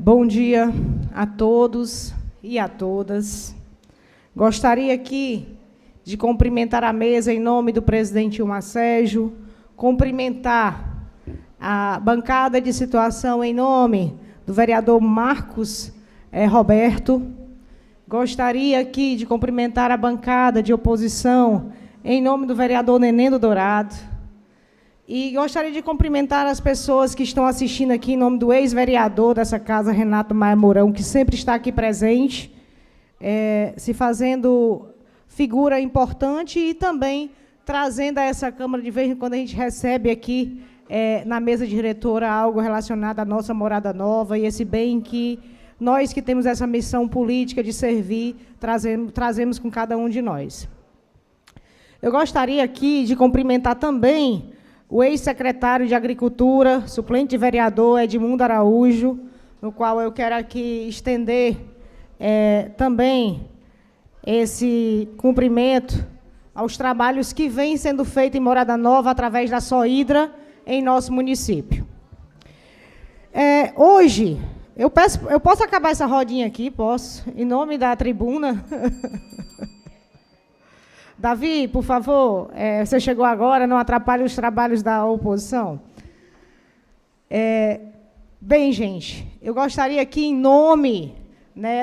Bom dia a todos e a todas. Gostaria aqui de cumprimentar a mesa em nome do presidente Ilmar Sérgio, cumprimentar a bancada de situação em nome do vereador Marcos Roberto. Gostaria aqui de cumprimentar a bancada de oposição em nome do vereador Neném do Dourado. E gostaria de cumprimentar as pessoas que estão assistindo aqui em nome do ex-vereador dessa casa, Renato Maia Mourão, que sempre está aqui presente, se fazendo figura importante e também trazendo a essa Câmara, de vez em quando a gente recebe aqui na mesa diretora algo relacionado à nossa morada nova e esse bem que nós que temos essa missão política de servir, trazemos com cada um de nós. Eu gostaria aqui de cumprimentar também o ex-secretário de Agricultura, suplente de vereador Edmundo Araújo, no qual eu quero aqui estender também esse cumprimento aos trabalhos que vêm sendo feitos em Morada Nova através da Sohidra em nosso município. Hoje, eu posso acabar essa rodinha aqui? Posso, em nome da tribuna. Davi, por favor, você chegou agora, não atrapalhe os trabalhos da oposição. Bem, gente, eu gostaria aqui, em nome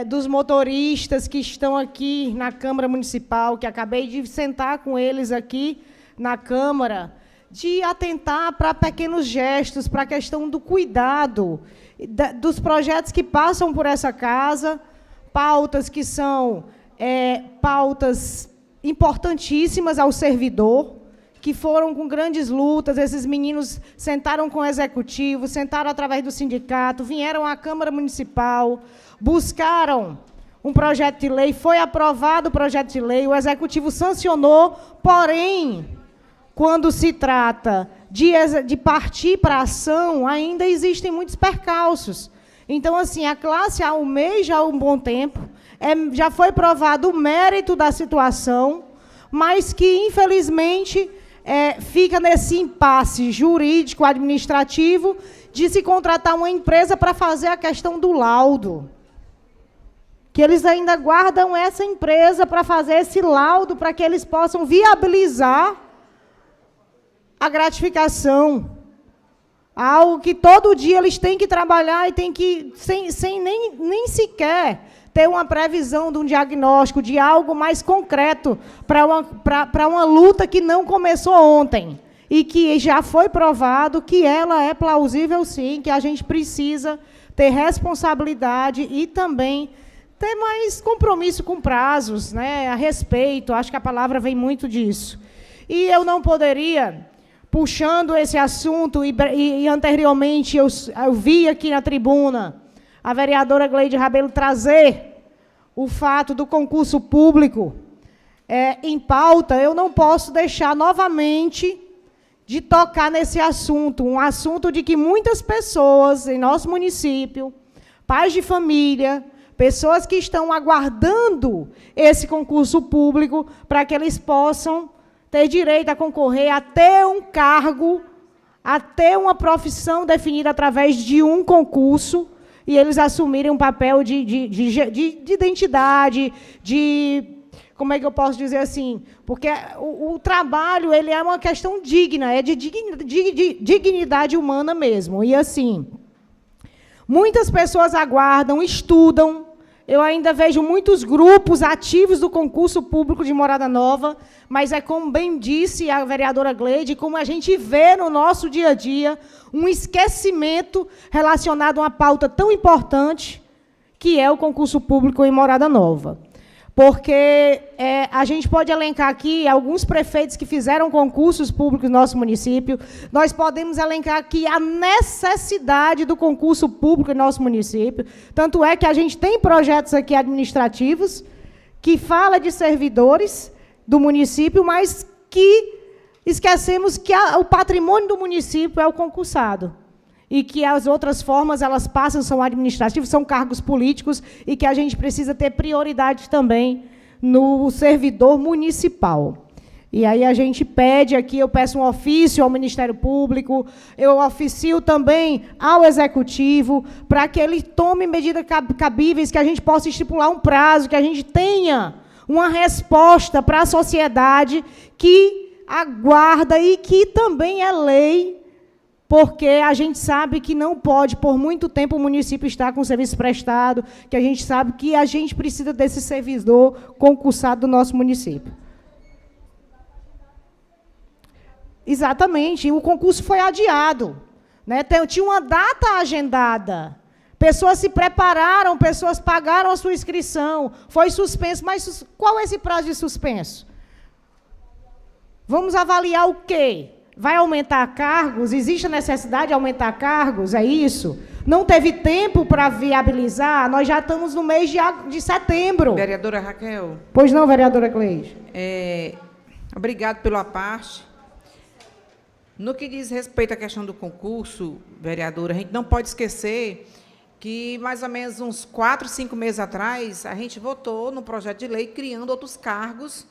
dos motoristas que estão aqui na Câmara Municipal, que acabei de sentar com eles aqui na Câmara, de atentar para pequenos gestos, para a questão do cuidado, dos projetos que passam por essa casa, pautas que são pautas importantíssimas ao servidor, que foram com grandes lutas, esses meninos sentaram com o executivo, sentaram através do sindicato, vieram à Câmara Municipal, buscaram um projeto de lei, foi aprovado o projeto de lei, o executivo sancionou, porém, quando se trata de partir para a ação, ainda existem muitos percalços. Então, assim, a classe almeja há um bom tempo, já foi provado o mérito da situação, mas que, infelizmente, fica nesse impasse jurídico-administrativo de se contratar uma empresa para fazer a questão do laudo. Que eles ainda guardam essa empresa para fazer esse laudo, para que eles possam viabilizar a gratificação. Algo que todo dia eles têm que trabalhar e têm que, sem nem sequer ter uma previsão de um diagnóstico, de algo mais concreto para uma luta que não começou ontem e que já foi provado que ela é plausível, sim, que a gente precisa ter responsabilidade e também ter mais compromisso com prazos, a respeito, acho que a palavra vem muito disso. E eu não poderia, puxando esse assunto, e anteriormente eu vi aqui na tribuna a vereadora Gleide Rabelo trazer o fato do concurso público em pauta, eu não posso deixar novamente de tocar nesse assunto, um assunto de que muitas pessoas em nosso município, pais de família, pessoas que estão aguardando esse concurso público para que eles possam ter direito a concorrer a ter um cargo, a ter uma profissão definida através de um concurso, e eles assumirem um papel de identidade, como é que eu posso dizer assim? Porque o trabalho ele é uma questão digna, de dignidade humana mesmo. E, assim, muitas pessoas aguardam, estudam. Eu ainda vejo muitos grupos ativos do concurso público de Morada Nova, mas como bem disse a vereadora Gleide, como a gente vê no nosso dia a dia, um esquecimento relacionado a uma pauta tão importante, que é o concurso público em Morada Nova. Porque a gente pode elencar aqui alguns prefeitos que fizeram concursos públicos no nosso município, nós podemos elencar aqui a necessidade do concurso público em nosso município, tanto é que a gente tem projetos aqui administrativos que fala de servidores do município, mas que esquecemos que o patrimônio do município é o concursado. E que as outras formas, elas passam, são administrativos, são cargos políticos, e que a gente precisa ter prioridade também no servidor municipal. E aí a gente pede aqui, eu peço um ofício ao Ministério Público, eu oficio também ao Executivo, para que ele tome medidas cabíveis, que a gente possa estipular um prazo, que a gente tenha uma resposta para a sociedade que aguarda e que também é lei, porque a gente sabe que não pode, por muito tempo, o município estar com o serviço prestado, que a gente sabe que a gente precisa desse servidor concursado do nosso município. Exatamente, o concurso foi adiado, né? Tinha uma data agendada, pessoas se prepararam, pessoas pagaram a sua inscrição, foi suspenso, mas qual é esse prazo de suspenso? Vamos avaliar o quê? Vai aumentar cargos? Existe a necessidade de aumentar cargos? É isso? Não teve tempo para viabilizar? Nós já estamos no mês de setembro. Vereadora Raquel. Pois não, vereadora Cleide. Obrigado pela parte. No que diz respeito à questão do concurso, vereadora, a gente não pode esquecer que, mais ou menos uns 4, 5 meses atrás, a gente votou no projeto de lei criando outros cargos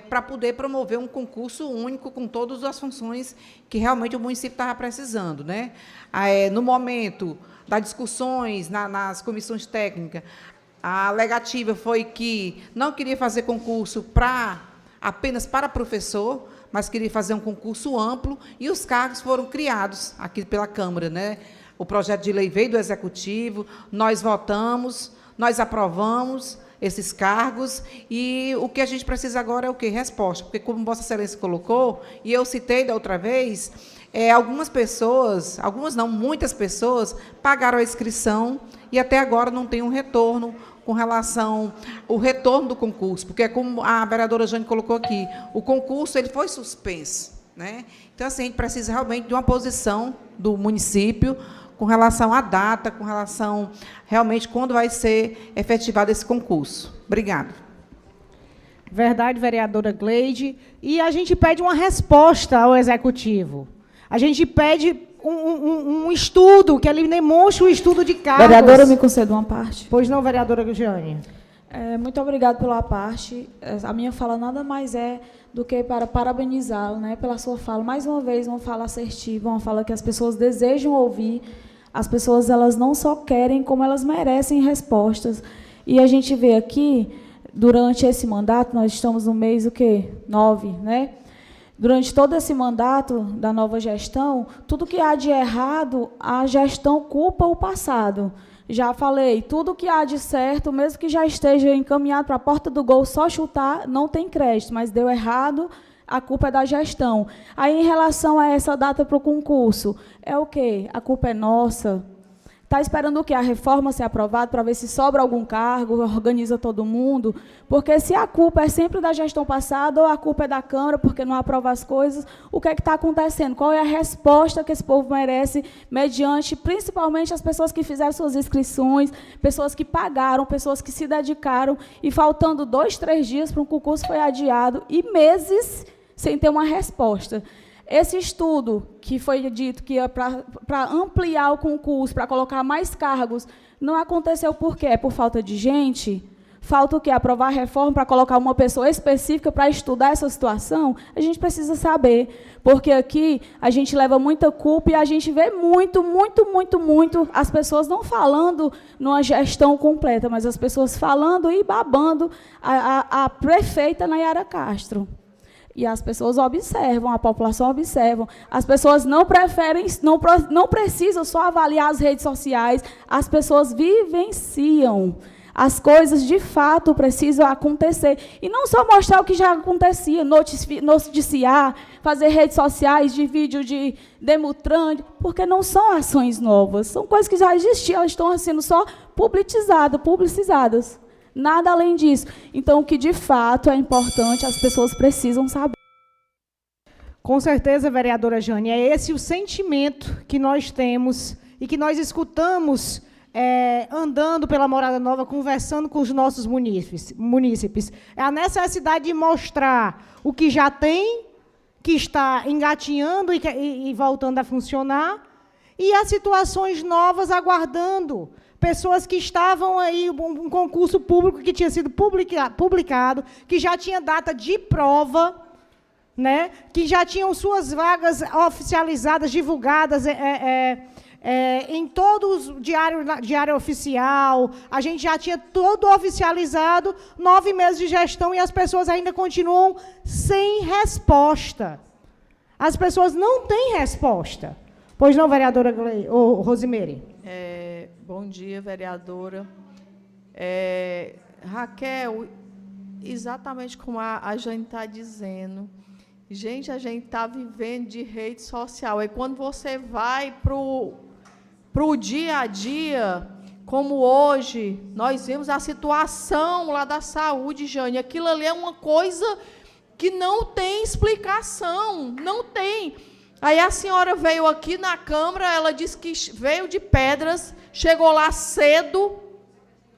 para poder promover um concurso único com todas as funções que realmente o município estava precisando, né? No momento das discussões nas comissões técnicas, a alegativa foi que não queria fazer concurso apenas para professor, mas queria fazer um concurso amplo, e os cargos foram criados aqui pela Câmara, né? O projeto de lei veio do Executivo, nós votamos, nós aprovamos esses cargos, e o que a gente precisa agora é o quê? Resposta, porque, como Vossa Excelência colocou, e eu citei da outra vez, algumas pessoas, algumas não, muitas pessoas, pagaram a inscrição e até agora não tem um retorno com relação ao retorno do concurso, porque, como a vereadora Jane colocou aqui, o concurso ele foi suspenso, né? Então, assim, a gente precisa realmente de uma posição do município com relação à data, com relação realmente quando vai ser efetivado esse concurso. Obrigada. Verdade, vereadora Cleide. E a gente pede uma resposta ao Executivo. A gente pede um estudo, que ele demonstre um estudo de cargos. Vereadora, me conceda uma parte. Pois não, vereadora Jane. Muito obrigada pela parte. A minha fala nada mais é do que para parabenizá-lo, né, pela sua fala. Mais uma vez, uma fala assertiva, uma fala que as pessoas desejam ouvir. As pessoas, elas não só querem, como elas merecem respostas. E a gente vê aqui, durante esse mandato, nós estamos no mês, 9, né? Durante todo esse mandato da nova gestão, tudo que há de errado, a gestão culpa o passado. Já falei, tudo que há de certo, mesmo que já esteja encaminhado para a porta do gol, só chutar, não tem crédito, mas deu errado, a culpa é da gestão. Aí, em relação a essa data para o concurso, é o quê? A culpa é nossa. Está esperando o quê? A reforma ser aprovada para ver se sobra algum cargo, organiza todo mundo? Porque se a culpa é sempre da gestão passada ou a culpa é da Câmara porque não aprova as coisas, o que é que está acontecendo? Qual é a resposta que esse povo merece, mediante, principalmente, as pessoas que fizeram suas inscrições, pessoas que pagaram, pessoas que se dedicaram, e faltando 2, 3 dias para um concurso foi adiado, e meses sem ter uma resposta. Esse estudo, que foi dito que ia para ampliar o concurso, para colocar mais cargos, não aconteceu por quê? Por falta de gente? Falta o quê? Aprovar a reforma para colocar uma pessoa específica para estudar essa situação? A gente precisa saber, porque aqui a gente leva muita culpa e a gente vê muito as pessoas não falando numa gestão completa, mas as pessoas falando e babando a prefeita Nayara Castro. E as pessoas observam, a população observa. As pessoas não precisam só avaliar as redes sociais, as pessoas vivenciam. As coisas, de fato, precisam acontecer. E não só mostrar o que já acontecia, noticiar, fazer redes sociais de vídeo de Demutran, porque não são ações novas, são coisas que já existiam, elas estão sendo só publicizadas. Nada além disso. Então, o que de fato é importante, as pessoas precisam saber. Com certeza, vereadora Jane, é esse o sentimento que nós temos e que nós escutamos andando pela Morada Nova, conversando com os nossos munícipes. É a necessidade de mostrar o que já tem, que está engatinhando e voltando a funcionar, e as situações novas aguardando pessoas que estavam aí, um concurso público que tinha sido publicado, que já tinha data de prova, né, que já tinham suas vagas oficializadas, divulgadas em todos os diário oficial, a gente já tinha tudo oficializado, 9 meses de gestão, e as pessoas ainda continuam sem resposta. As pessoas não têm resposta. Pois não, vereadora Rosimeire? Bom dia, vereadora. Raquel, exatamente como a Jane está dizendo, gente, a gente está vivendo de rede social. E quando você vai para o dia a dia, como hoje, nós vimos a situação lá da saúde, Jane, aquilo ali é uma coisa que não tem explicação, não tem. Aí a senhora veio aqui na Câmara, ela disse que veio de Pedras, chegou lá cedo,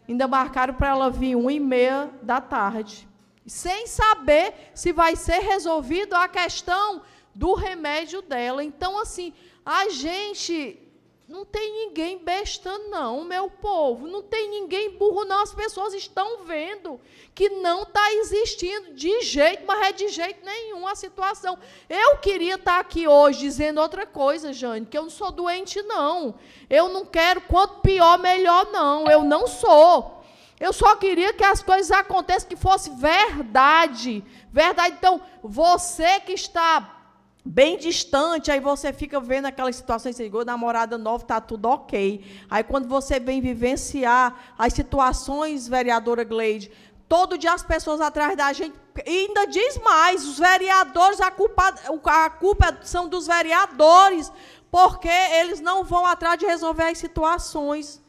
ainda marcaram para ela vir 1h30 da tarde, sem saber se vai ser resolvido a questão do remédio dela. Então, assim, a gente não tem ninguém besta, não, meu povo, não tem ninguém burro, não. As pessoas estão vendo que não está existindo de jeito, mas é de jeito nenhum a situação. Eu queria estar aqui hoje dizendo outra coisa, Jane, que eu não sou doente, não. Eu não quero quanto pior, melhor, não. Eu não sou. Eu só queria que as coisas acontecessem, que fosse verdade. Verdade. Então, você que está bem distante, aí você fica vendo aquelas situações, você ligou, namorada nova, está tudo ok. Aí, quando você vem vivenciar as situações, vereadora Gleide, todo dia as pessoas atrás da gente, e ainda diz mais, os vereadores, a culpa são dos vereadores, porque eles não vão atrás de resolver as situações.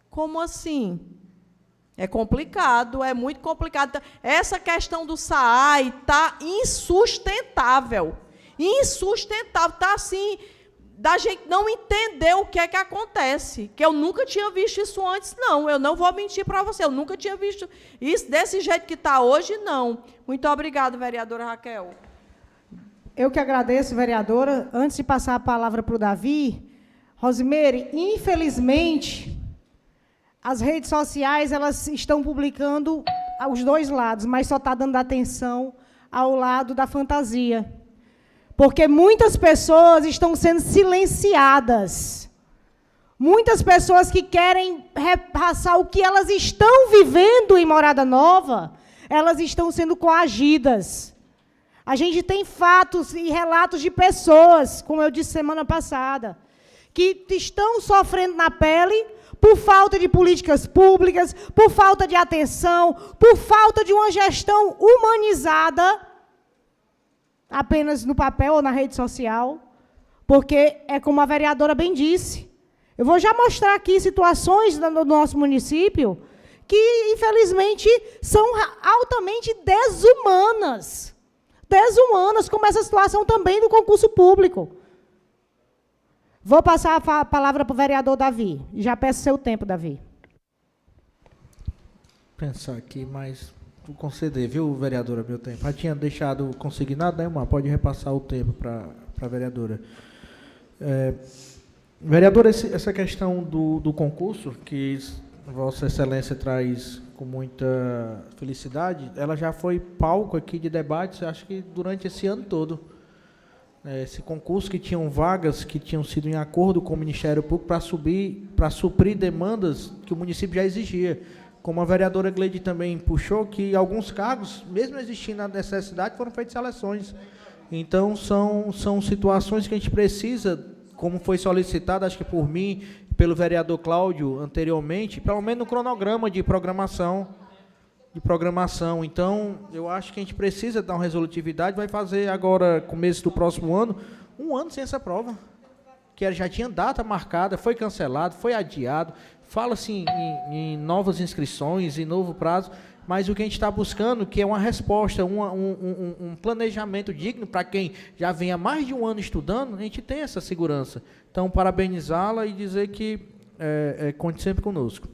Como assim? É complicado, é muito complicado. Essa questão do SAAI está insustentável. Insustentável. Está assim, da gente não entender o que é que acontece. Que eu nunca tinha visto isso antes, não. Eu não vou mentir para você. Eu nunca tinha visto isso desse jeito que está hoje, não. Muito obrigada, vereadora Raquel. Eu que agradeço, vereadora. Antes de passar a palavra para o Davi, Rosimeire, infelizmente, as redes sociais elas estão publicando os dois lados, mas só está dando atenção ao lado da fantasia. Porque muitas pessoas estão sendo silenciadas. Muitas pessoas que querem repassar o que elas estão vivendo em Morada Nova, elas estão sendo coagidas. A gente tem fatos e relatos de pessoas, como eu disse semana passada, que estão sofrendo na pele por falta de políticas públicas, por falta de atenção, por falta de uma gestão humanizada, apenas no papel ou na rede social, porque é como a vereadora bem disse. Eu vou já mostrar aqui situações no nosso município que, infelizmente, são altamente desumanas. Desumanas, como essa situação também do concurso público. Vou passar a palavra para o vereador Davi. Já peço seu tempo, Davi. Pensar aqui, mas vou conceder, viu, vereadora, meu tempo. Já tinha deixado consignado, né, Mar? Pode repassar o tempo para a vereadora. Vereadora, essa questão do concurso, que Vossa Excelência traz com muita felicidade, ela já foi palco aqui de debates, acho que durante esse ano todo. Esse concurso que tinham vagas que tinham sido em acordo com o Ministério Público para suprir demandas que o município já exigia. Como a vereadora Gleide também puxou, que alguns cargos, mesmo existindo a necessidade, foram feitas seleções. Então, são situações que a gente precisa, como foi solicitado, acho que por mim, pelo vereador Cláudio anteriormente, pelo menos no cronograma de programação. Então, eu acho que a gente precisa dar uma resolutividade, vai fazer agora, começo do próximo ano, um ano sem essa prova, que já tinha data marcada, foi cancelado, foi adiado, fala-se em novas inscrições, em novo prazo, mas o que a gente está buscando, que é uma resposta, um planejamento digno para quem já vem há mais de um ano estudando, a gente tem essa segurança. Então, parabenizá-la e dizer que conte sempre conosco.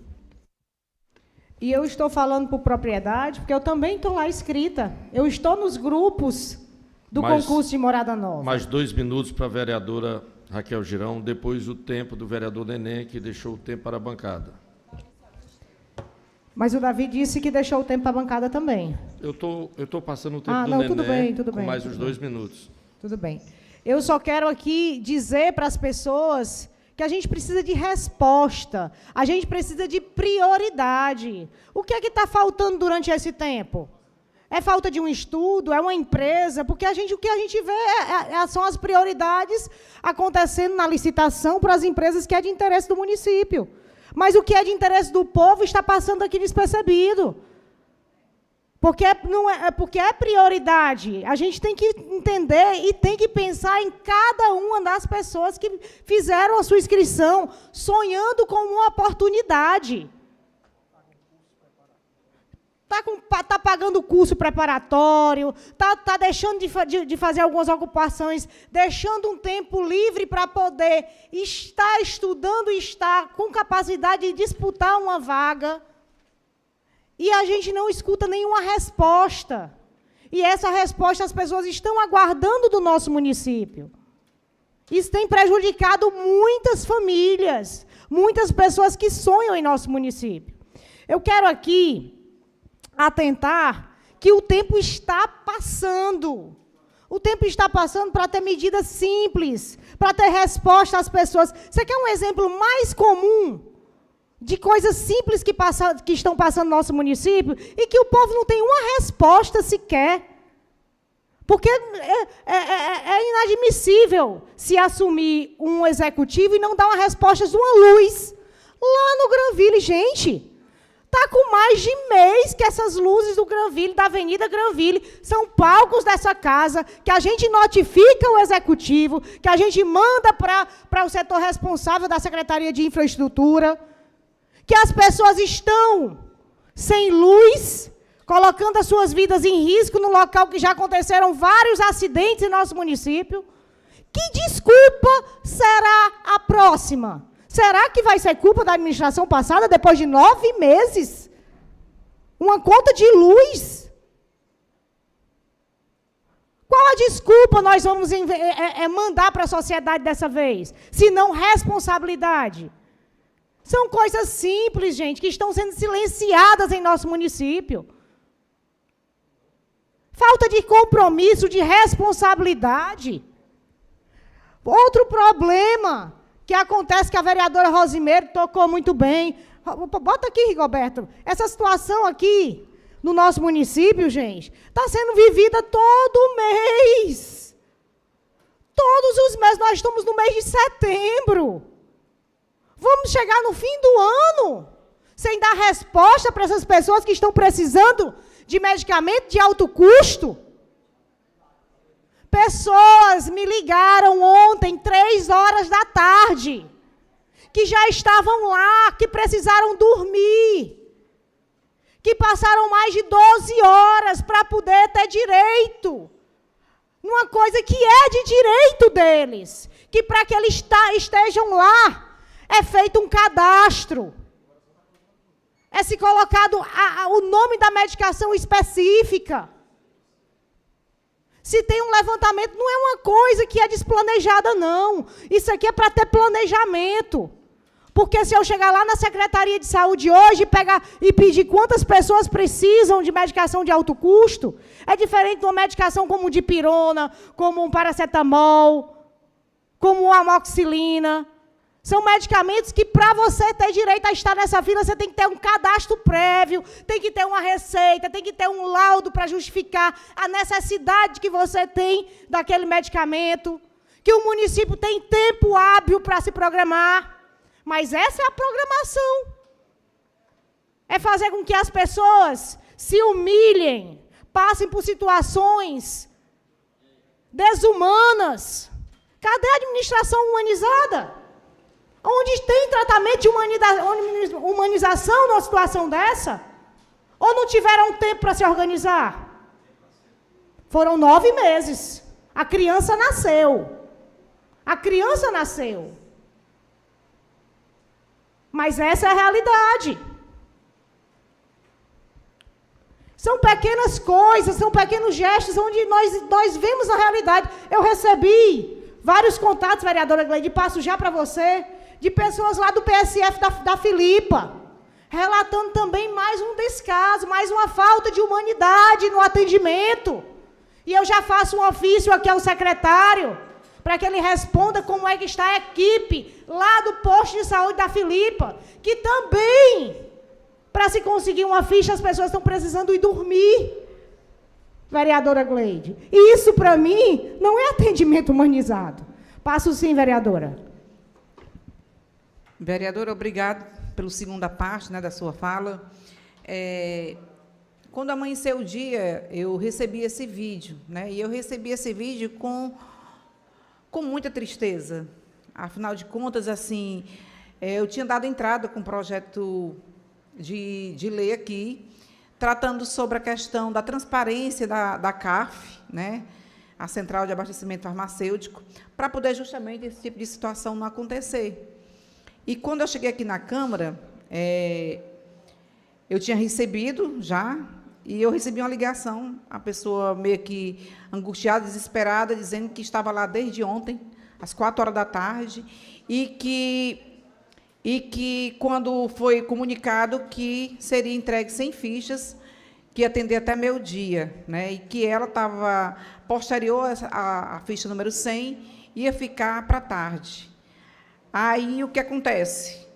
E eu estou falando por propriedade, porque eu também estou lá inscrita. Eu estou nos grupos do concurso de Morada Nova. Mais 2 minutos para a vereadora Raquel Girão, depois o tempo do vereador Neném, que deixou o tempo para a bancada. Mas o Davi disse que deixou o tempo para a bancada também. Eu tô passando o tempo do não, Neném tudo bem, tudo com bem, mais tudo uns bem. 2 minutos. Tudo bem. Eu só quero aqui dizer para as pessoas que a gente precisa de resposta, a gente precisa de prioridade. O que é que está faltando durante esse tempo? É falta de um estudo? É uma empresa? Porque o que a gente vê são as prioridades acontecendo na licitação para as empresas que é de interesse do município. Mas o que é de interesse do povo está passando aqui despercebido. Porque é prioridade. A gente tem que entender e tem que pensar em cada uma das pessoas que fizeram a sua inscrição, sonhando com uma oportunidade. Está pagando curso preparatório, está deixando de fazer algumas ocupações, deixando um tempo livre para poder estar estudando e estar com capacidade de disputar uma vaga. E a gente não escuta nenhuma resposta. E essa resposta as pessoas estão aguardando do nosso município. Isso tem prejudicado muitas famílias, muitas pessoas que sonham em nosso município. Eu quero aqui atentar que o tempo está passando. O tempo está passando para ter medidas simples, para ter resposta às pessoas. Você quer um exemplo mais comum de coisas simples que estão passando no nosso município e que o povo não tem uma resposta sequer? Porque é inadmissível se assumir um executivo e não dar uma resposta de uma luz. Lá no Granville, gente, está com mais de mês que essas luzes do Granville, da Avenida Granville, são palcos dessa casa, que a gente notifica o executivo, que a gente manda para o setor responsável da Secretaria de Infraestrutura, que as pessoas estão sem luz, colocando as suas vidas em risco no local que já aconteceram vários acidentes em nosso município. Que desculpa será a próxima? Será que vai ser culpa da administração passada, depois de 9 meses? Uma conta de luz? Qual a desculpa nós vamos mandar para a sociedade dessa vez? Se não responsabilidade. São coisas simples, gente, que estão sendo silenciadas em nosso município. Falta de compromisso, de responsabilidade. Outro problema que acontece, que a vereadora Rosimeire tocou muito bem. Bota aqui, Rigoberto. Essa situação aqui, no nosso município, gente, está sendo vivida todo mês. Todos os meses. Nós estamos no mês de setembro. Vamos chegar no fim do ano sem dar resposta para essas pessoas que estão precisando de medicamento de alto custo? Pessoas me ligaram ontem, 15h, que já estavam lá, que precisaram dormir, que passaram mais de 12 horas para poder ter direito, numa coisa que é de direito deles, que para que eles estejam lá, é feito um cadastro, é se colocado o nome da medicação específica. Se tem um levantamento, não é uma coisa que é desplanejada, não. Isso aqui é para ter planejamento. Porque se eu chegar lá na Secretaria de Saúde hoje e pedir quantas pessoas precisam de medicação de alto custo, é diferente de uma medicação como dipirona, como um paracetamol, como uma amoxicilina. São medicamentos que, para você ter direito a estar nessa fila, você tem que ter um cadastro prévio, tem que ter uma receita, tem que ter um laudo para justificar a necessidade que você tem daquele medicamento, que o município tem tempo hábil para se programar. Mas essa é a programação. É fazer com que as pessoas se humilhem, passem por situações desumanas. Cadê a administração humanizada? Onde tem tratamento de humanização numa situação dessa? Ou não tiveram tempo para se organizar? Foram 9 meses. A criança nasceu. Mas essa é a realidade. São pequenas coisas, são pequenos gestos onde nós vemos a realidade. Eu recebi vários contatos, vereadora Gleide, passo já para você, de pessoas lá do PSF da Filipa, relatando também mais um descaso, mais uma falta de humanidade no atendimento. E eu já faço um ofício aqui ao secretário, para que ele responda como é que está a equipe lá do posto de saúde da Filipa, que também, para se conseguir uma ficha, as pessoas estão precisando ir dormir, vereadora Gleide. E isso, para mim, não é atendimento humanizado. Passo sim, vereadora. Vereadora, obrigado pela segunda parte, né, da sua fala. Quando amanheceu o dia, eu recebi esse vídeo, né, e eu recebi esse vídeo com muita tristeza. Afinal de contas, assim, eu tinha dado entrada com um projeto de lei aqui, tratando sobre a questão da transparência da CAF, né, a Central de Abastecimento Farmacêutico, para poder justamente esse tipo de situação não acontecer. E quando eu cheguei aqui na Câmara, eu tinha recebido já, e eu recebi uma ligação, a pessoa meio que angustiada, desesperada, dizendo que estava lá desde ontem, às 4h, e que quando foi comunicado que seria entregue 100 fichas, que ia atender até meio-dia, né, e que ela estava, posterior à ficha número 100, ia ficar para a tarde. Aí, o que acontece?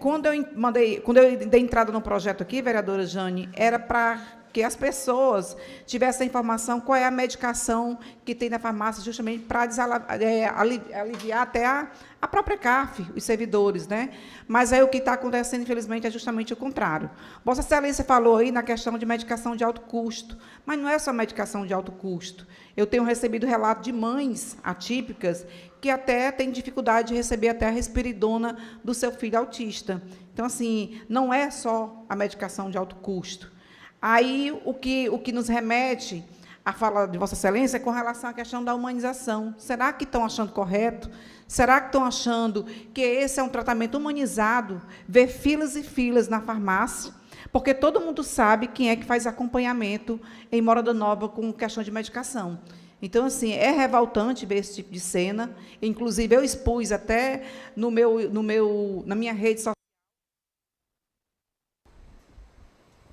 Quando eu dei entrada no projeto aqui, vereadora Jane, era para que as pessoas tivessem a informação qual é a medicação que tem na farmácia, justamente para aliviar até a própria CAF, os servidores, né? Mas aí o que está acontecendo, infelizmente, é justamente o contrário. Vossa Excelência falou aí na questão de medicação de alto custo, mas não é só medicação de alto custo. Eu tenho recebido relato de mães atípicas que até têm dificuldade de receber até a risperidona do seu filho autista. Então, assim, não é só a medicação de alto custo. Aí, o que nos remete à fala de Vossa Excelência é com relação à questão da humanização. Será que estão achando correto? Será que estão achando que esse é um tratamento humanizado? Ver filas e filas na farmácia? Porque todo mundo sabe quem é que faz acompanhamento em Morada Nova com questão de medicação. Então, assim, é revoltante ver esse tipo de cena. Inclusive, eu expus até na minha rede social.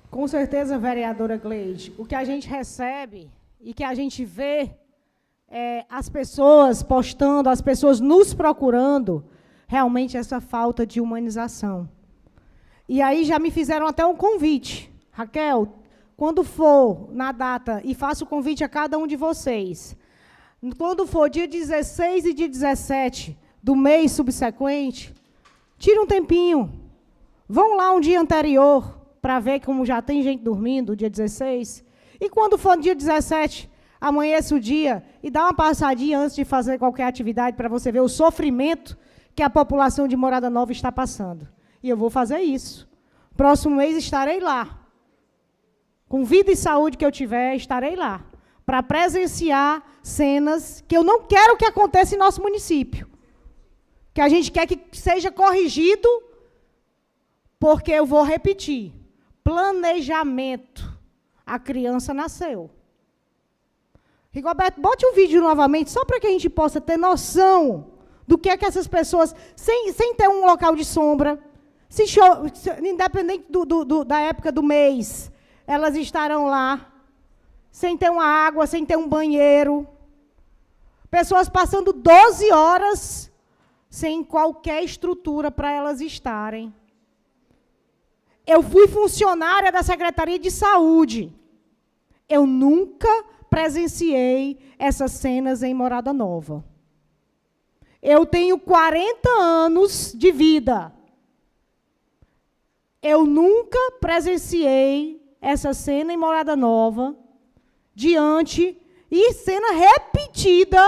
Com certeza, vereadora Gleide, o que a gente recebe e que a gente vê as pessoas postando, as pessoas nos procurando, realmente essa falta de humanização. E aí já me fizeram até um convite. Raquel, quando for na data, e faço o convite a cada um de vocês, quando for dia 16 e dia 17 do mês subsequente, tira um tempinho, vão lá um dia anterior, para ver como já tem gente dormindo, dia 16, e quando for no dia 17, amanhece o dia, e dá uma passadinha antes de fazer qualquer atividade, para você ver o sofrimento que a população de Morada Nova está passando. E eu vou fazer isso. Próximo mês estarei lá. Com vida e saúde que eu tiver, estarei lá, para presenciar cenas que eu não quero que aconteça em nosso município. Que a gente quer que seja corrigido, porque eu vou repetir. Planejamento. A criança nasceu. Rigoberto, bote o vídeo novamente, só para que a gente possa ter noção do que é que essas pessoas, sem ter um local de sombra, independente da época do mês, elas estarão lá, sem ter uma água, sem ter um banheiro. Pessoas passando 12 horas sem qualquer estrutura para elas estarem. Eu fui funcionária da Secretaria de Saúde. Eu nunca presenciei essas cenas em Morada Nova. Eu tenho 40 anos de vida. Eu nunca presenciei essa cena em Morada Nova, e cena repetida,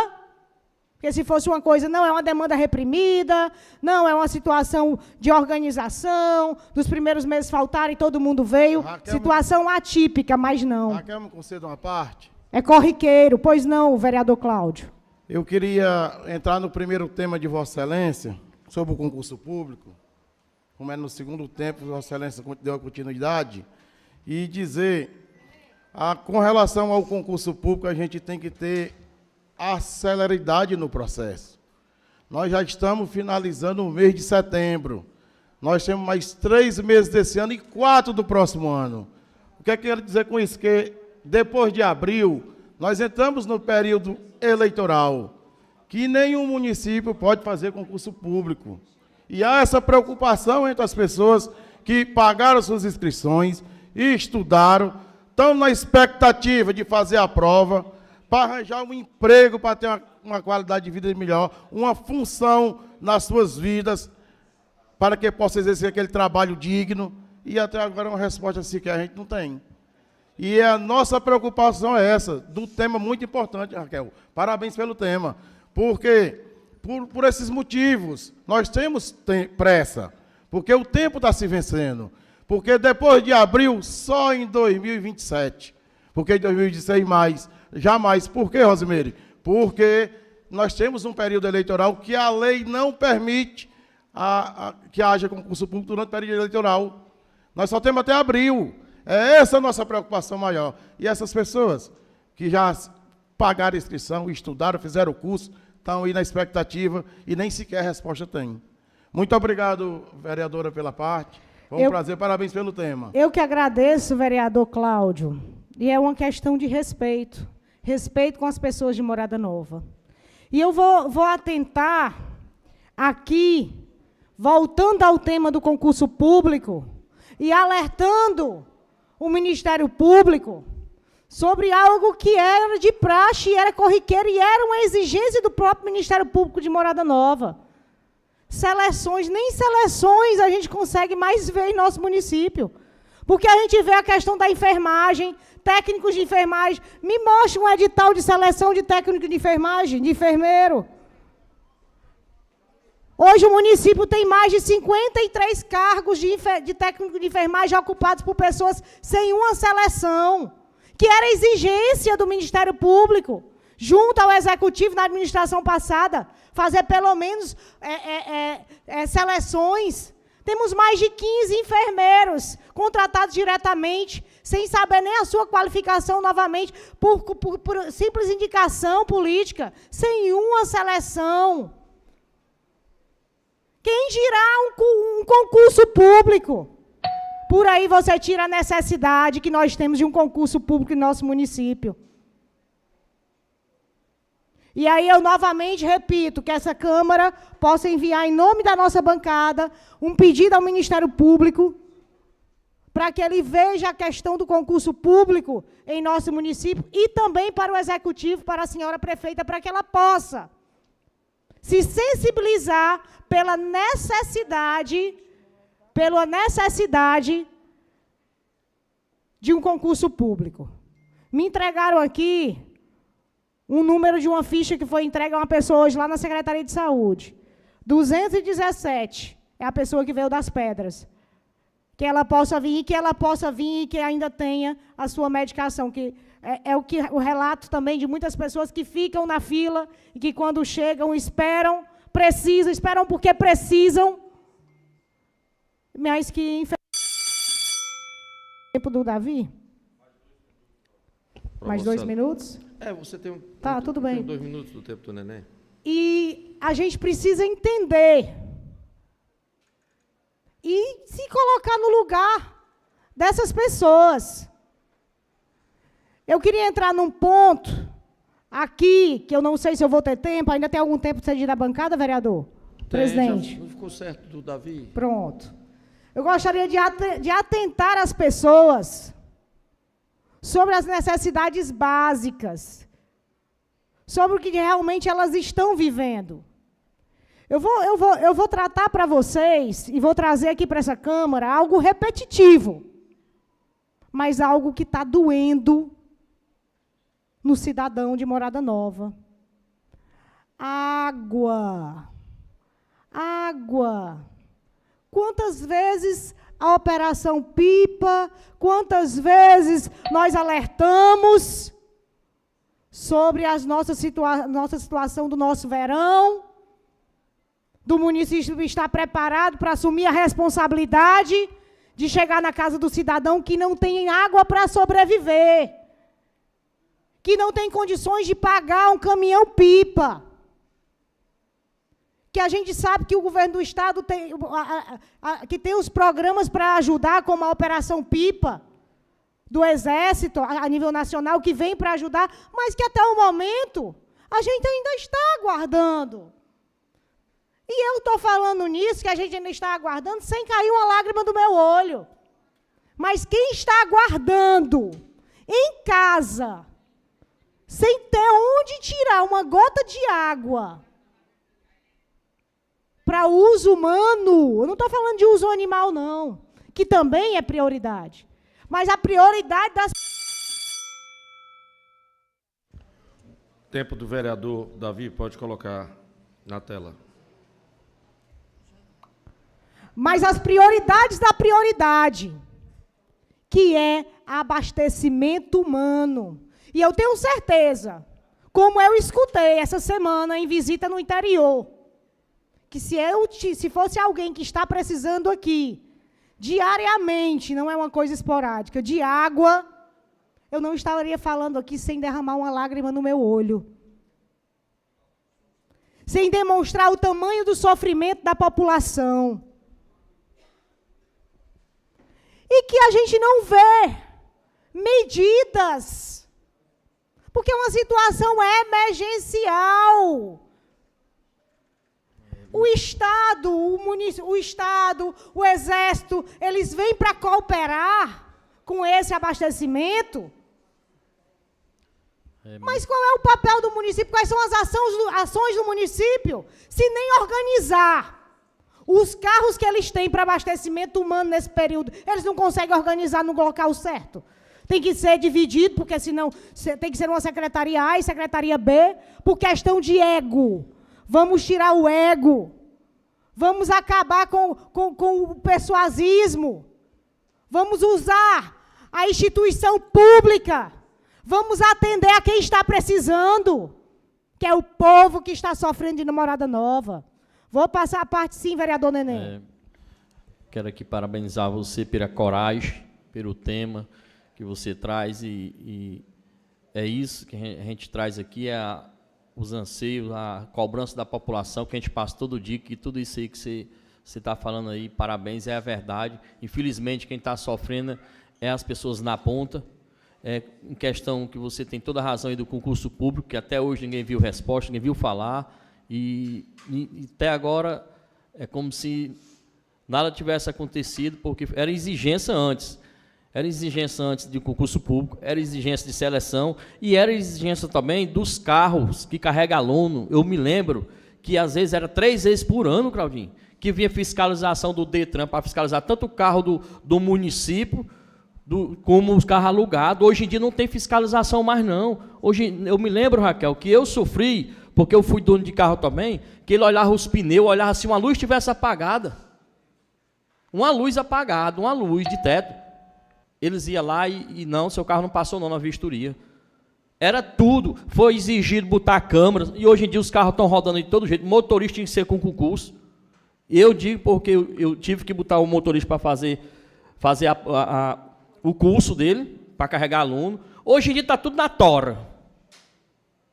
porque se fosse uma coisa, não é uma demanda reprimida, não é uma situação de organização, dos primeiros meses faltaram e todo mundo veio, Raquel, situação atípica, mas não. Raquel, me conceda uma parte? É corriqueiro, pois não, vereador Cláudio? Eu queria entrar no primeiro tema de Vossa Excelência, sobre o concurso público, como é no segundo tempo, Vossa Excelência deu a continuidade, e dizer, com relação ao concurso público, a gente tem que ter a celeridade no processo. Nós já estamos finalizando o mês de setembro. Nós temos mais 3 meses desse ano e 4 do próximo ano. O que eu quero dizer com isso? Que depois de abril, nós entramos no período eleitoral, que nenhum município pode fazer concurso público. E há essa preocupação entre as pessoas que pagaram suas inscrições e estudaram, estão na expectativa de fazer a prova, para arranjar um emprego, para ter uma qualidade de vida melhor, uma função nas suas vidas, para que possa exercer aquele trabalho digno, e até agora uma resposta sequer a gente não tem. E a nossa preocupação é essa, de um tema muito importante, Raquel. Parabéns pelo tema. Porque, por esses motivos, nós temos pressa, porque o tempo está se vencendo. Porque depois de abril, só em 2027. Porque em 2026 jamais. Por quê, Rosimeire? Porque nós temos um período eleitoral que a lei não permite que haja concurso público durante o período eleitoral. Nós só temos até abril. É essa a nossa preocupação maior. E essas pessoas que já pagaram a inscrição, estudaram, fizeram o curso, estão aí na expectativa e nem sequer resposta têm. Muito obrigado, vereadora, pela parte. Foi um prazer, parabéns pelo tema. Eu que agradeço, vereador Cláudio. E é uma questão de respeito. Respeito com as pessoas de Morada Nova. E eu vou atentar aqui, voltando ao tema do concurso público, e alertando o Ministério Público sobre algo que era de praxe, era corriqueiro e era uma exigência do próprio Ministério Público de Morada Nova. Seleções, nem seleções a gente consegue mais ver em nosso município. Porque a gente vê a questão da enfermagem, técnicos de enfermagem. Me mostra um edital de seleção de técnico de enfermagem, de enfermeiro. Hoje o município tem mais de 53 cargos de técnico de enfermagem ocupados por pessoas sem uma seleção, que era exigência do Ministério Público, junto ao Executivo na administração passada, fazer pelo menos seleções. Temos mais de 15 enfermeiros contratados diretamente, sem saber nem a sua qualificação novamente, por simples indicação política, sem uma seleção. Quem dirá um concurso público? Por aí você tira a necessidade que nós temos de um concurso público em nosso município. E aí eu novamente repito que essa Câmara possa enviar em nome da nossa bancada um pedido ao Ministério Público para que ele veja a questão do concurso público em nosso município e também para o Executivo, para a senhora prefeita, para que ela possa se sensibilizar pela necessidade de um concurso público. Me entregaram aqui um número de uma ficha que foi entregue a uma pessoa hoje lá na Secretaria de Saúde. 217 é a pessoa que veio das Pedras. Que ela possa vir e que ainda tenha a sua medicação, que o relato também de muitas pessoas que ficam na fila e que quando chegam esperam porque precisam, mas que tempo do Davi? Mais 2 minutos? Você tem Tá, tudo bem. 2 minutos do tempo do neném. E a gente precisa entender e se colocar no lugar dessas pessoas. Eu queria entrar num ponto aqui, que eu não sei se eu vou ter tempo, ainda tem algum tempo para sair da bancada, vereador? Presidente. Já não ficou certo do Davi? Pronto. Eu gostaria de atentar as pessoas sobre as necessidades básicas, sobre o que realmente elas estão vivendo. Eu vou tratar para vocês, e vou trazer aqui para essa Câmara, algo repetitivo, mas algo que está doendo no cidadão de Morada Nova. Água. Água. Quantas vezes a Operação Pipa, quantas vezes nós alertamos sobre a nossa situação do nosso verão, do município estar preparado para assumir a responsabilidade de chegar na casa do cidadão que não tem água para sobreviver, que não tem condições de pagar um caminhão-pipa. Que a gente sabe que o governo do Estado tem, que tem os programas para ajudar, como a Operação Pipa, do Exército, a nível nacional, que vem para ajudar, mas que até o momento a gente ainda está aguardando. E eu estou falando nisso, que a gente ainda está aguardando, sem cair uma lágrima do meu olho. Mas quem está aguardando em casa, sem ter onde tirar uma gota de água para uso humano, eu não estou falando de uso animal, não, que também é prioridade, mas a prioridade das... Tempo do vereador Davi, pode colocar na tela. Mas as prioridades da prioridade, que é abastecimento humano. E eu tenho certeza, como eu escutei essa semana em visita no interior, que se fosse alguém que está precisando aqui, diariamente, não é uma coisa esporádica, de água, eu não estaria falando aqui sem derramar uma lágrima no meu olho. Sem demonstrar o tamanho do sofrimento da população. E que a gente não vê medidas, porque é uma situação emergencial. O Estado, o Exército, eles vêm para cooperar com esse abastecimento. Mas qual é o papel do município? Quais são as ações do município? Se nem organizar os carros que eles têm para abastecimento humano nesse período, eles não conseguem organizar no local certo. Tem que ser dividido, porque senão tem que ser uma secretaria A e secretaria B, por questão de ego. Vamos tirar o ego. Vamos acabar com o persuasismo. Vamos usar a instituição pública. Vamos atender a quem está precisando, que é o povo que está sofrendo de morada nova. Vou passar a parte sim, vereador Neném. Quero aqui parabenizar você pela coragem, pelo tema que você traz, e é isso que a gente traz aqui, os anseios, a cobrança da população, que a gente passa todo dia, que tudo isso aí que você está falando aí, parabéns, é a verdade. Infelizmente, quem está sofrendo é as pessoas na ponta. Em questão que você tem toda a razão aí do concurso público, que até hoje ninguém viu resposta, ninguém viu falar, e até agora é como se nada tivesse acontecido, porque era exigência antes. Era exigência antes de concurso público, era exigência de seleção, e era exigência também dos carros que carregam aluno. Eu me lembro que às vezes era 3 vezes por ano, Claudinho, que vinha fiscalização do Detran para fiscalizar tanto o carro do município, como os carros alugados. Hoje em dia não tem fiscalização mais, não. Hoje, eu me lembro, Raquel, que eu sofri, porque eu fui dono de carro também, que ele olhava os pneus, olhava se uma luz estivesse apagada. Uma luz apagada, uma luz de teto. Eles iam lá e não, seu carro não passou não na vistoria. Era tudo. Foi exigido botar câmeras, e hoje em dia os carros estão rodando de todo jeito. O motorista tinha que ser com concurso. Eu digo porque eu tive que botar o motorista para fazer o curso dele, para carregar aluno. Hoje em dia está tudo na tora.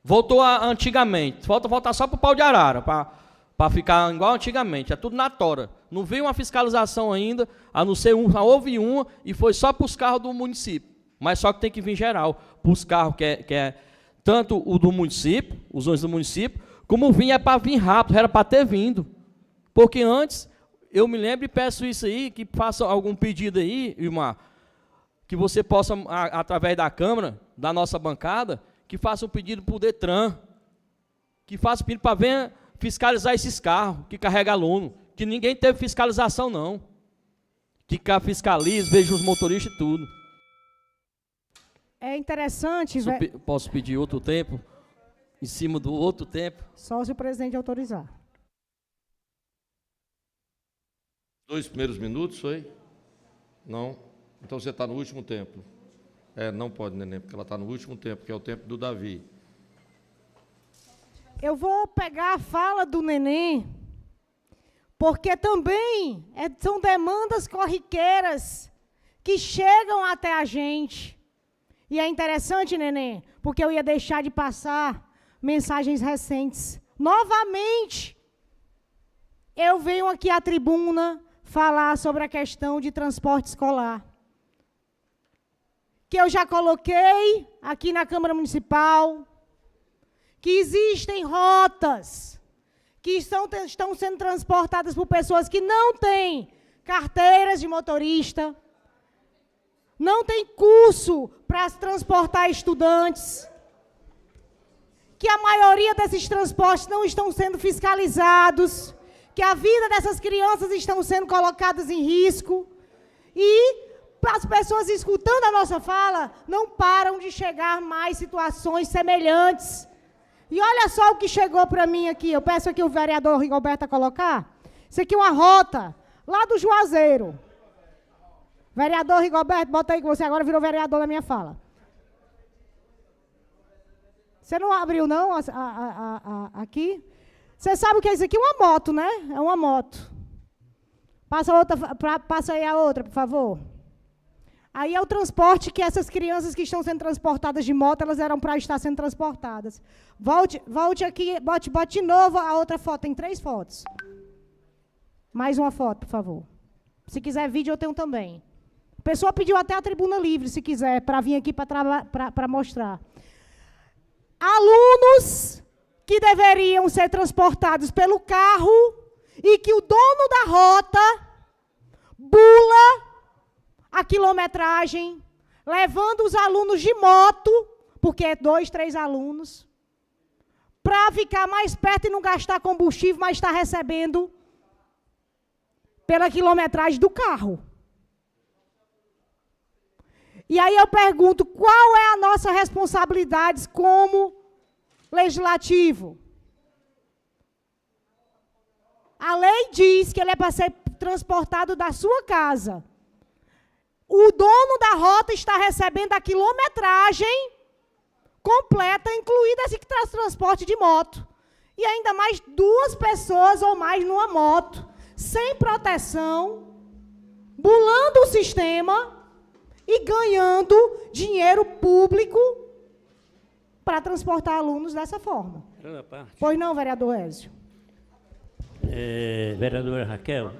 Voltou a antigamente. Falta voltar só para o pau de arara, para ficar igual antigamente. É tudo na tora. Não veio uma fiscalização ainda, a não ser houve uma, e foi só para os carros do município. Mas só que tem que vir geral. Para os carros que é tanto o do município, os ônibus do município, como vinha para vir rápido, era para ter vindo. Porque antes, eu me lembro e peço isso aí, que faça algum pedido aí, Ilmar, que você possa, através da Câmara, da nossa bancada, que faça um pedido para o Detran, que faça um pedido para vir fiscalizar esses carros que carregam aluno, que ninguém teve fiscalização, não. Que fiscalize, veja os motoristas e tudo. É interessante... Posso pedir outro tempo? Em cima do outro tempo? Só se o presidente autorizar. 2 primeiros minutos, foi? Não? Então você está no último tempo. Não pode, Neném, porque ela está no último tempo, que é o tempo do Davi. Eu vou pegar a fala do Neném, porque também são demandas corriqueiras que chegam até a gente. E é interessante, neném, porque eu ia deixar de passar mensagens recentes. Novamente, eu venho aqui à tribuna falar sobre a questão de transporte escolar. Que eu já coloquei aqui na Câmara Municipal, que existem rotas que estão sendo transportadas por pessoas que não têm carteiras de motorista, não tem curso para transportar estudantes, que a maioria desses transportes não estão sendo fiscalizados, que a vida dessas crianças estão sendo colocadas em risco, e as pessoas escutando a nossa fala não param de chegar mais situações semelhantes. E olha só o que chegou para mim aqui, eu peço aqui o vereador Rigoberto a colocar, isso aqui é uma rota lá do Juazeiro. Vereador Rigoberto, bota aí que você agora virou vereador na minha fala. Você não abriu, não, aqui? Você sabe o que é isso aqui? Uma moto, né? É uma moto. Passa aí a outra, por favor. Aí é o transporte que essas crianças que estão sendo transportadas de moto, elas eram para estar sendo transportadas. Volte aqui, bote de novo a outra foto. Tem 3 fotos. Mais uma foto, por favor. Se quiser vídeo, eu tenho também. A pessoa pediu até a tribuna livre, se quiser, para vir aqui para mostrar. Alunos que deveriam ser transportados pelo carro e que o dono da rota bula a quilometragem, levando os alunos de moto, porque é 2, 3 alunos, para ficar mais perto e não gastar combustível, mas está recebendo pela quilometragem do carro. E aí eu pergunto, qual é a nossa responsabilidade como legislativo? A lei diz que ele é para ser transportado da sua casa. O dono da rota está recebendo a quilometragem completa, incluída esse transporte de moto. E ainda mais 2 pessoas ou mais numa moto, sem proteção, bulando o sistema e ganhando dinheiro público para transportar alunos dessa forma. Pois não, vereador Ézio? Vereadora Raquel,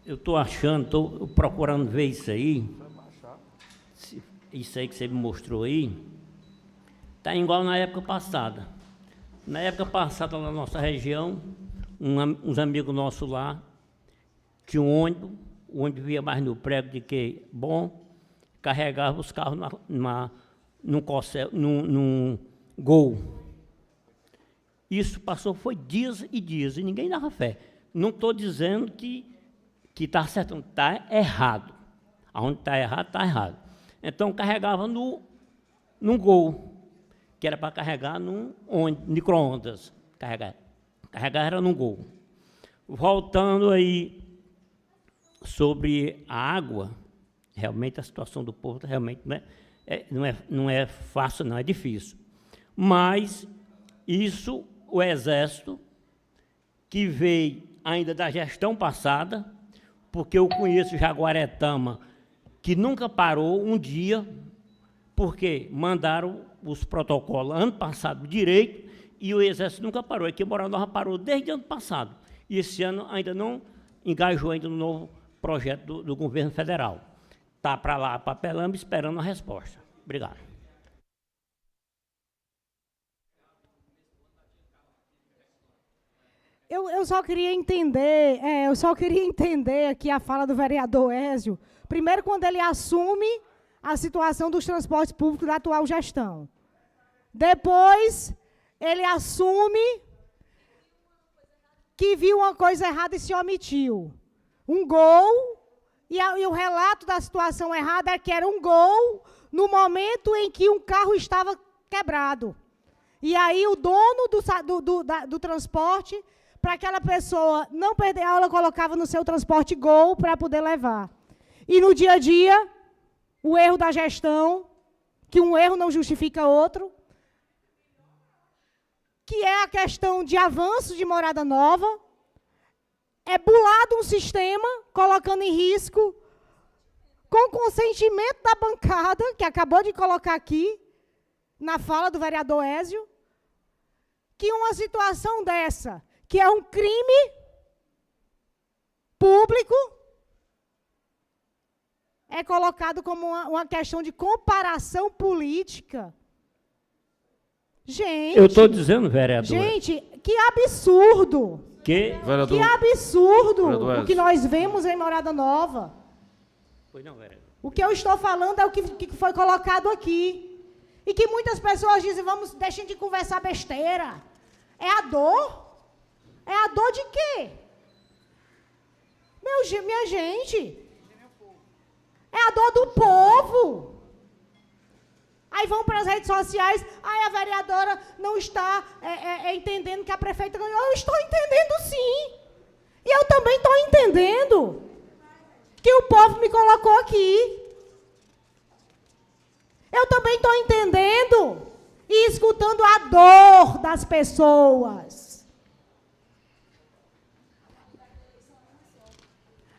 eu estou achando, estou procurando ver isso aí que você me mostrou aí, está igual na época passada. Na época passada, na nossa região, uns amigos nossos lá, tinha um ônibus, o ônibus via mais no prego de que bom, carregava os carros num Gol. Isso passou, foi dias e dias, e ninguém dava fé. Não estou dizendo que está certo, está errado. Aonde está errado. Então, carregava num Gol, que era para carregar num micro-ondas. Carregar era num Gol. Voltando aí sobre a água, realmente a situação do povo realmente não é fácil, não, é difícil. Mas isso, o Exército, que veio ainda da gestão passada, porque eu conheço Jaguaretama, que nunca parou um dia, porque mandaram os protocolos ano passado direito, e o Exército nunca parou. Aqui em Moral Nova parou desde ano passado. E esse ano ainda não engajou ainda no novo projeto do governo federal. Está para lá, papelando, esperando a resposta. Obrigado. Eu só queria entender aqui a fala do vereador Ézio, primeiro quando ele assume a situação dos transportes públicos da atual gestão. Depois, ele assume que viu uma coisa errada e se omitiu. Um Gol, e o relato da situação errada é que era um Gol no momento em que um carro estava quebrado. E aí o dono do transporte, para aquela pessoa não perder a aula, colocava no seu transporte Gol para poder levar. E no dia a dia, o erro da gestão, que um erro não justifica outro, que é a questão de avanço de morada nova, é bulado um sistema, colocando em risco com consentimento da bancada, que acabou de colocar aqui, na fala do vereador Ézio, que uma situação dessa, que é um crime público, é colocado como uma questão de comparação política. Gente... Eu estou dizendo, vereador... Gente, que absurdo! Que absurdo o que nós vemos em Morada Nova. Pois não, vereador. O que eu estou falando é o que foi colocado aqui. E que muitas pessoas dizem, deixem de conversar besteira. É a dor? É a dor de quê? Minha gente, é a dor do povo. Aí vão para as redes sociais, a vereadora não está entendendo que a prefeita ganhou. Eu estou entendendo sim. E eu também estou entendendo que o povo me colocou aqui. Eu também estou entendendo e escutando a dor das pessoas.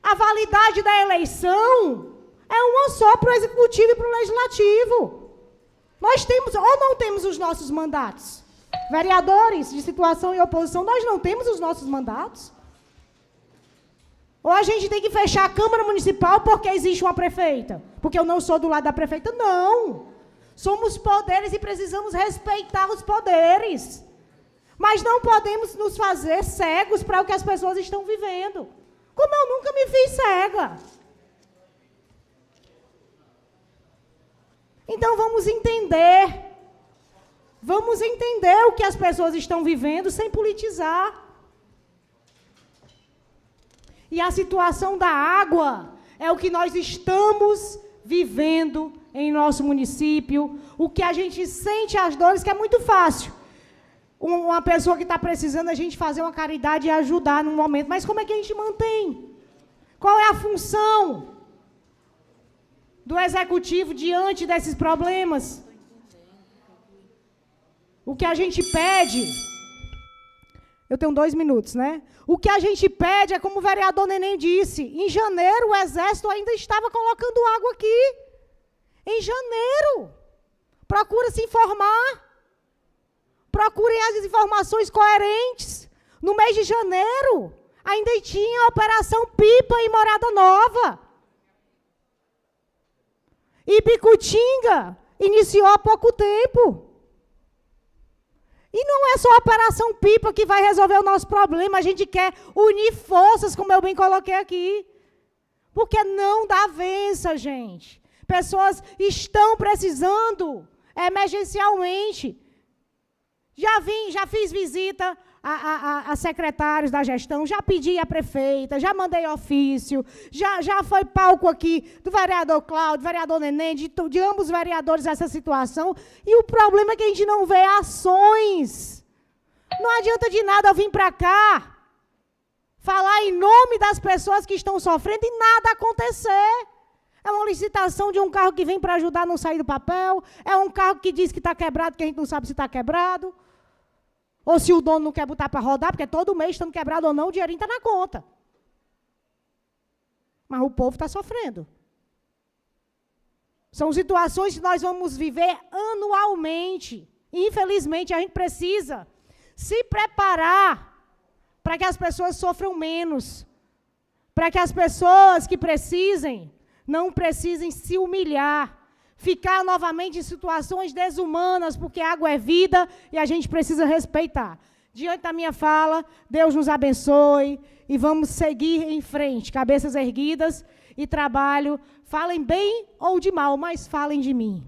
A validade da eleição é uma só para o Executivo e para o Legislativo. Nós temos, ou não temos os nossos mandatos? Vereadores de situação e oposição, nós não temos os nossos mandatos? Ou a gente tem que fechar a Câmara Municipal porque existe uma prefeita? Porque eu não sou do lado da prefeita? Não. Somos poderes e precisamos respeitar os poderes. Mas não podemos nos fazer cegos para o que as pessoas estão vivendo. Como eu nunca me fiz cega. Então vamos entender. Vamos entender o que as pessoas estão vivendo sem politizar. E a situação da água é o que nós estamos vivendo em nosso município. O que a gente sente as dores, que é muito fácil. Uma pessoa que está precisando, a gente fazer uma caridade e ajudar num momento. Mas como é que a gente mantém? Qual é a função do Executivo diante desses problemas? O que a gente pede... Eu tenho 2 minutos, né? O que a gente pede é, como o vereador Neném disse, em janeiro o Exército ainda estava colocando água aqui. Em janeiro. Procura se informar. Procurem as informações coerentes. No mês de janeiro, ainda tinha a Operação Pipa em Morada Nova. E Bicutinga iniciou há pouco tempo. E não é só a Operação Pipa que vai resolver o nosso problema. A gente quer unir forças, como eu bem coloquei aqui. Porque não dá vença, gente. Pessoas estão precisando emergencialmente. Já fiz visita a secretários da gestão, já pedi à prefeita, já mandei ofício, já foi palco aqui do vereador Cláudio, do vereador Neném, de ambos os vereadores essa situação, e o problema é que a gente não vê ações. Não adianta de nada eu vir para cá, falar em nome das pessoas que estão sofrendo e nada acontecer. É uma licitação de um carro que vem para ajudar a não sair do papel, é um carro que diz que está quebrado, que a gente não sabe se está quebrado. Ou se o dono não quer botar para rodar, porque todo mês, estando quebrado ou não, o dinheirinho está na conta. Mas o povo está sofrendo. São situações que nós vamos viver anualmente. Infelizmente, a gente precisa se preparar para que as pessoas sofram menos. Para que as pessoas que precisem, não precisem se humilhar. Ficar novamente em situações desumanas, porque água é vida e a gente precisa respeitar. Diante da minha fala, Deus nos abençoe e vamos seguir em frente, cabeças erguidas e trabalho. Falem bem ou de mal, mas falem de mim.